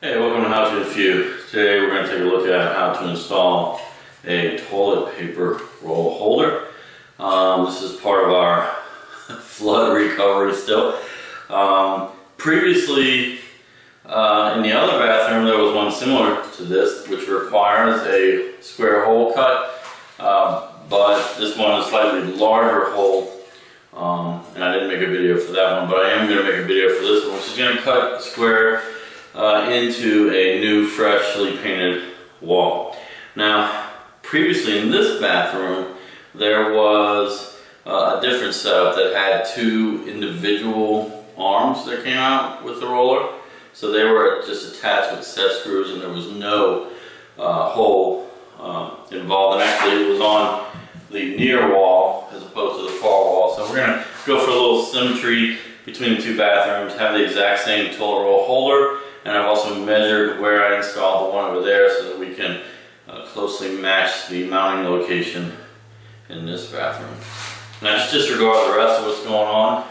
Hey, welcome to How to Few. Today we're going to take a look at how to install a toilet paper roll holder. This is part of our flood recovery still. Previously, in the other bathroom there was one similar to this which requires a square hole cut, but this one is a slightly larger hole, and I didn't make a video for that one, but I am going to make a video for this one, which is going to cut a square into a new freshly painted wall. Now, previously in this bathroom there was a different setup that had two individual arms that came out with the roller. So they were just attached with set screws and there was no hole involved, and actually it was on the near wall as opposed to the far wall. So we're going to go for a little symmetry between the two bathrooms, have the exact same toilet roll holder. And I've also measured where I installed the one over there so that we can closely match the mounting location in this bathroom. Now just disregard the rest of what's going on,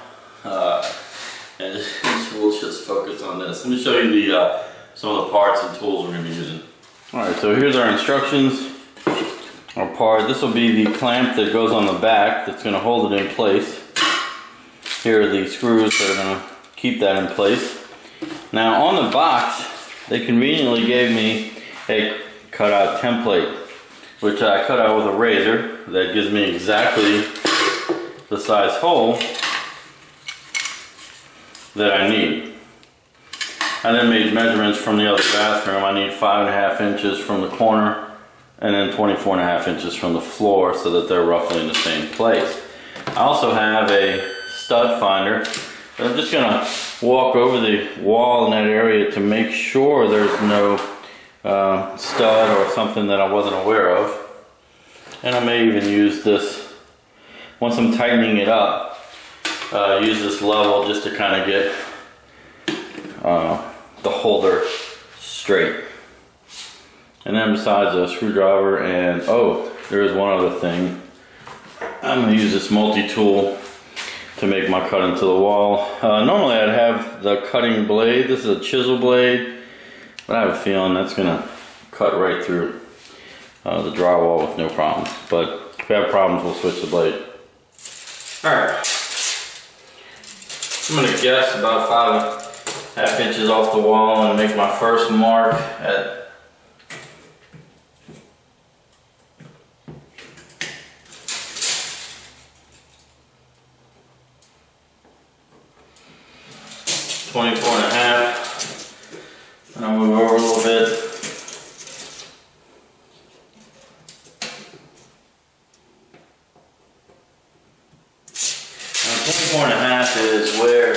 and we'll just focus on this. Let me show you some of the parts and tools we're going to be using. Alright, so here's our instructions. Our part, this will be the clamp that goes on the back that's going to hold it in place. Here are the screws that are going to keep that in place. Now on the box, they conveniently gave me a cutout template, which I cut out with a razor that gives me exactly the size hole that I need. I then made measurements from the other bathroom. I need 5.5 inches from the corner and then 24.5 inches from the floor so that they're roughly in the same place. I also have a stud finder. I'm just going to walk over the wall in that area to make sure there's no stud or something that I wasn't aware of. And I may even use this, once I'm tightening it up, use this level just to kind of get the holder straight. And then besides a screwdriver and, oh, there is one other thing. I'm going to use this multi-tool to make my cut into the wall. Normally I'd have the cutting blade. This is a chisel blade, but I have a feeling that's gonna cut right through the drywall with no problems. But if we have problems, we'll switch the blade. Alright, I'm gonna guess about 5.5 inches off the wall and make my first mark at 24.5, and I'll move over a little bit. Now 24.5 is where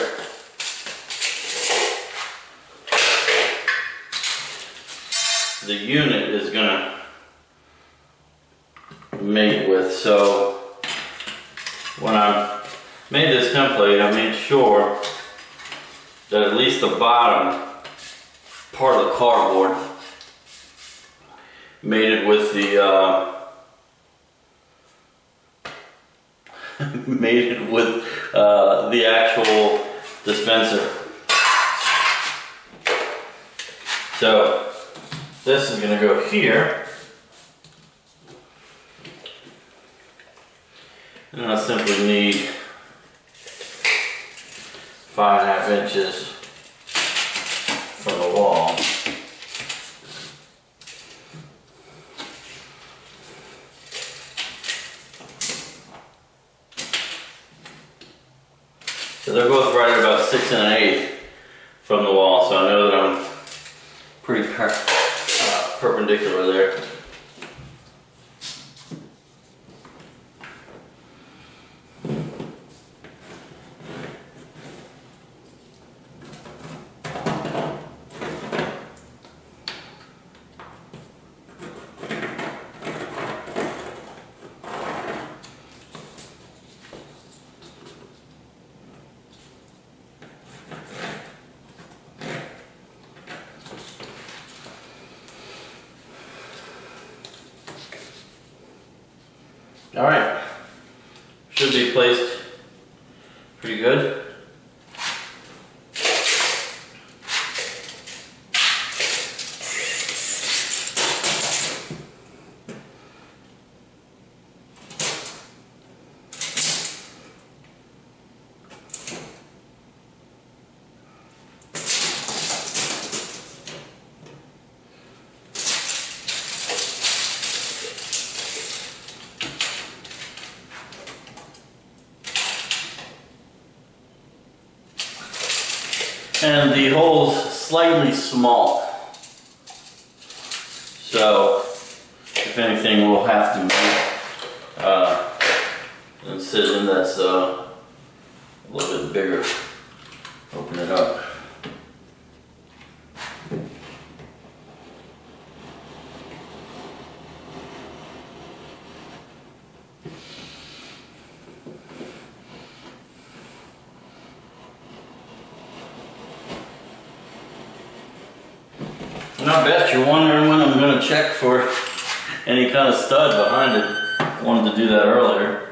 the unit is going to mate with. So when I made this template, I made sure that at least the bottom part of the cardboard mated with the the actual dispenser. So this is going to go here, and I simply need 5.5 inches from the wall. So they're both right at about 6 1/8 from the wall, so I know that I'm pretty perpendicular there. Alright, should be placed pretty good. And the hole's slightly small. So, if anything, we'll have to make an incision that's a little bit bigger. Open it up. And I bet you're wondering when I'm going to check for any kind of stud behind it. I wanted to do that earlier.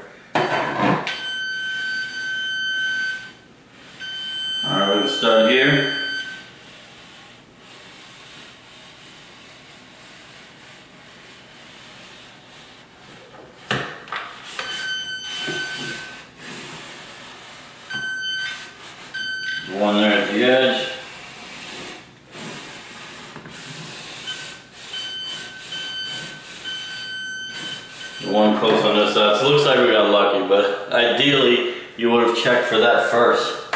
Alright, we have a stud here. One there at the edge. One close on this side. So it looks like we got lucky, but ideally you would have checked for that first.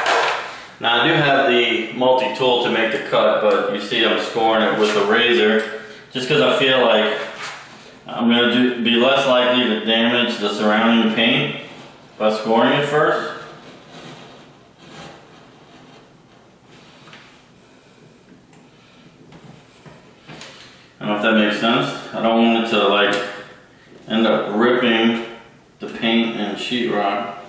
Now I do have the multi-tool to make the cut, but you see I'm scoring it with a razor just because I feel like I'm going to be less likely to damage the surrounding paint by scoring it first. I don't know if that makes sense. I don't want it to like end up ripping the paint and sheetrock.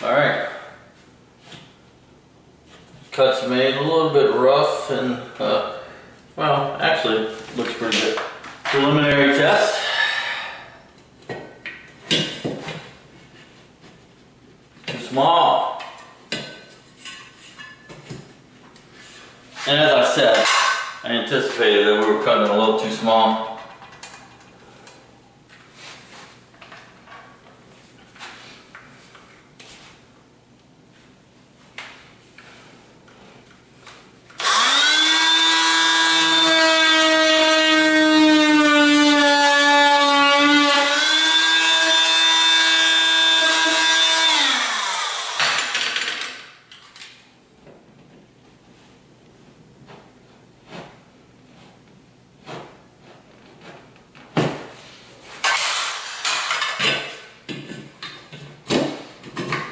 Alright, cut's made, a little bit rough and, well, actually, looks pretty good. Preliminary test. Too small. And as I said, I anticipated that we were cutting it a little too small.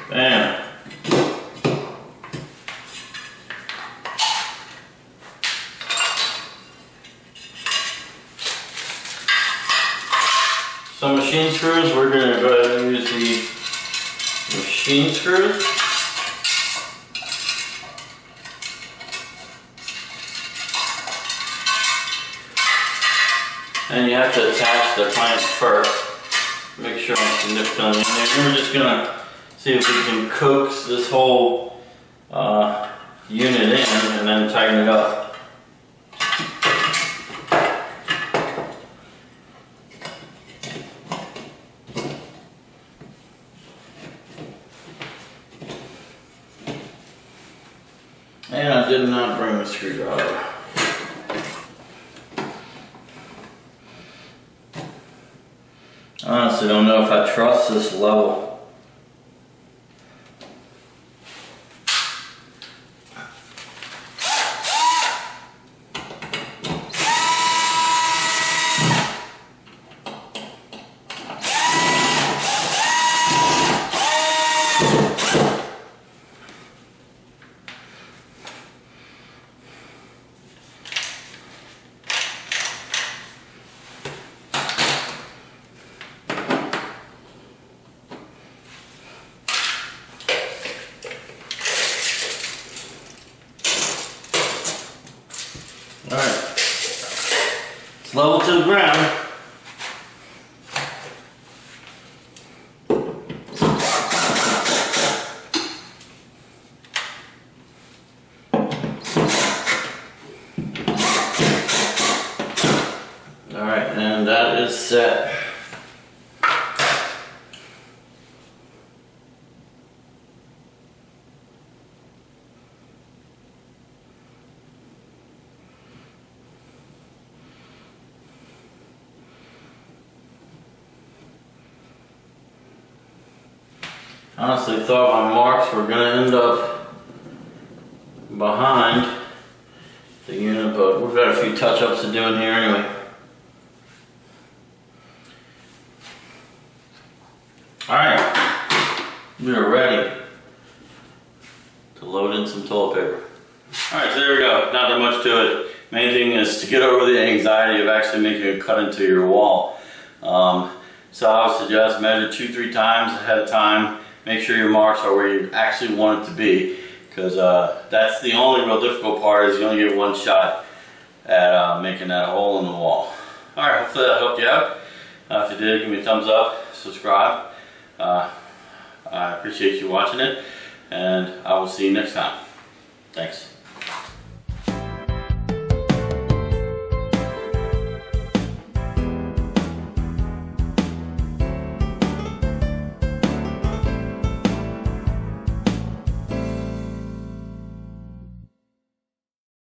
Bam. Some machine screws, we're going to go ahead and use the machine screws. And you have to attach the clamp first. Make sure I'm significantly in there. We're just going to see if we can coax this whole unit in and then tighten it up. And I did not bring the screwdriver. I honestly don't know if I trust this level. Alright. It's level to the ground. Alright, and that is set. Honestly thought my marks were going to end up behind the unit, but we've got a few touch-ups to do in here anyway. Alright, we are ready to load in some toilet paper. Alright, so there we go. Not that much to it. Main thing is to get over the anxiety of actually making a cut into your wall. So I would suggest measure 2-3 times ahead of time. Make sure your marks are where you actually want it to be, because that's the only real difficult part, is you only get one shot at making that hole in the wall. Alright, hopefully that helped you out. If you did, give me a thumbs up, subscribe. I appreciate you watching it, and I will see you next time. Thanks.